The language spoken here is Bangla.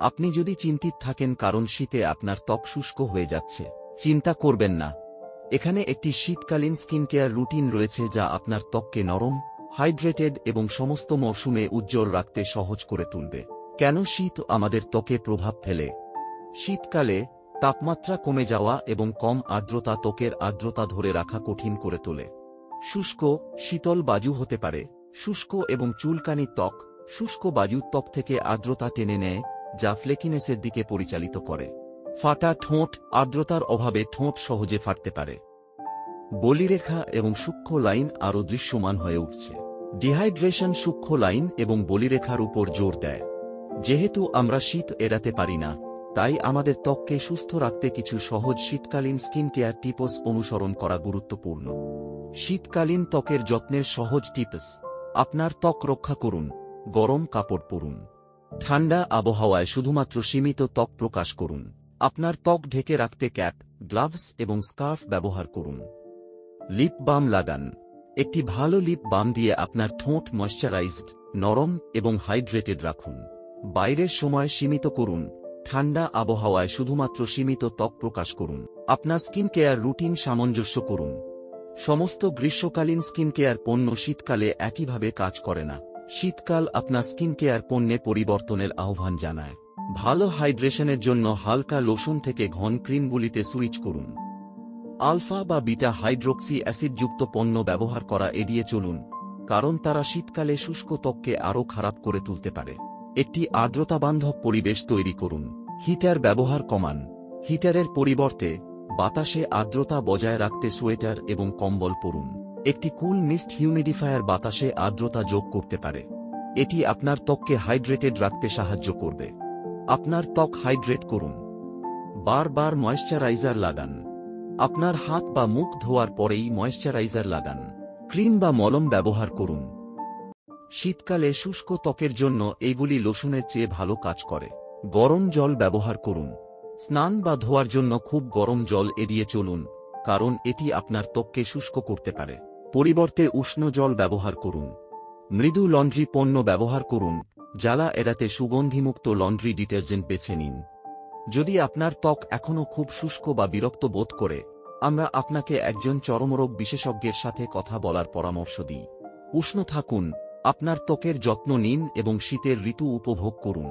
আপনি যদি চিন্তিত থাকেন কারণ শীতে আপনার ত্বক শুষ্ক হয়ে যাচ্ছে, চিন্তা করবেন না। এখানে একটি শীতকালীন স্কিন কেয়ার রুটিন রয়েছে যা আপনার ত্বককে নরম, হাইড্রেটেড এবং সমস্ত মরশুমে উজ্জ্বল রাখতে সহজ করে তুলবে। কেন শীত আমাদের ত্বকে প্রভাব ফেলে? শীতকালে তাপমাত্রা কমে যাওয়া এবং কম আর্দ্রতা ত্বকের আর্দ্রতা ধরে রাখা কঠিন করে তোলে। শুষ্ক, শীতল বায়ু হতে পারে। শুষ্ক এবং চুলকানি ত্বক। শুষ্ক বায়ু ত্বক থেকে আর্দ্রতা টেনে নেয়, যা ফ্লেকিনেসের দিকে পরিচালিত করে। ফাটা ঠোঁট। আর্দ্রতার অভাবে ঠোঁট সহজে ফাটতে পারে। বলিরেখা এবং সূক্ষ্ম লাইন আরও দৃশ্যমান হয়ে উঠছে। ডিহাইড্রেশন সূক্ষ্ম লাইন এবং বলিরেখার উপর জোর দেয়। যেহেতু আমরা শীত এড়াতে পারি না, তাই আমাদের ত্বককে সুস্থ রাখতে কিছু সহজ শীতকালীন স্কিন কেয়ার টিপস অনুসরণ করা গুরুত্বপূর্ণ। শীতকালীন ত্বকের যত্নের সহজ টিপস। আপনার ত্বক রক্ষা করুন। গরম কাপড় পরুন। ঠান্ডা আবহাওয়ায় শুধুমাত্র সীমিত ত্বক প্রকাশ করুন। আপনার ত্বক ঢেকে রাখতে ক্যাপ, গ্লাভস এবং স্কার্ফ ব্যবহার করুন। লিপ বাম লাগান। একটি ভালো লিপ বাম দিয়ে আপনার ঠোঁট ময়শ্চারাইজড, নরম এবং হাইড্রেটেড রাখুন। বাইরের সময় সীমিত করুন। ঠান্ডা আবহাওয়ায় শুধুমাত্র সীমিত ত্বক প্রকাশ করুন। আপনার স্কিন কেয়ার রুটিন সামঞ্জস্য করুন। সমস্ত গ্রীষ্মকালীন স্কিন কেয়ার পণ্য শীতকালে একইভাবে কাজ করে না। শীতকাল আপনার স্কিন কেয়ার পণ্যে পরিবর্তনের আহ্বান জানায়। ভালো হাইড্রেশনের জন্য হালকা লোশন থেকে ঘন ক্রিমগুলিতে সুইচ করুন। আলফা বা বিটা হাইড্রোক্সি অ্যাসিডযুক্ত পণ্য ব্যবহার করা এড়িয়ে চলুন, কারণ তারা শীতকালে শুষ্ক ত্বককে আরও খারাপ করে তুলতে পারে। একটি আর্দ্রতাবান্ধব পরিবেশ তৈরি করুন। হিটার ব্যবহার কমান। হিটারের পরিবর্তে বাতাসে আর্দ্রতা বজায় রাখতে সোয়েটার এবং কম্বল পরুন। একটি কুল মিস্ট হিউমিডিফায়ার বাতাসে আর্দ্রতা যোগ করতে পারে। এটি আপনার ত্বককে হাইড্রেটেড রাখতে সাহায্য করবে। আপনার ত্বক হাইড্রেট করুন। বারবার ময়েশ্চারাইজার লাগান। আপনার হাত বা মুখ ধোয়ার পরেই ময়েশ্চারাইজার লাগান। ক্রিম বা মলম ব্যবহার করুন। শীতকালে শুষ্ক ত্বকের জন্য এইগুলি লোশনের চেয়ে ভালো কাজ করে। গরম জল ব্যবহার করুন। স্নান বা ধোয়ার জন্য খুব গরম জল এড়িয়ে চলুন, কারণ এটি আপনার ত্বককে শুষ্ক করতে পারে। পরিবর্তে উষ্ণ জল ব্যবহার করুন। মৃদু লন্ড্রি পণ্য ব্যবহার করুন। জ্বালা এড়াতে সুগন্ধিমুক্ত লন্ড্রি ডিটারজেন্ট বেছে নিন। যদি আপনার ত্বক এখনও খুব শুষ্ক বা বিরক্ত বোধ করে, আমরা আপনাকে একজন চর্মরোগ বিশেষজ্ঞের সাথে কথা বলার পরামর্শ দিই। উষ্ণ থাকুন, আপনার ত্বকের যত্ন নিন এবং শীতের ঋতু উপভোগ করুন।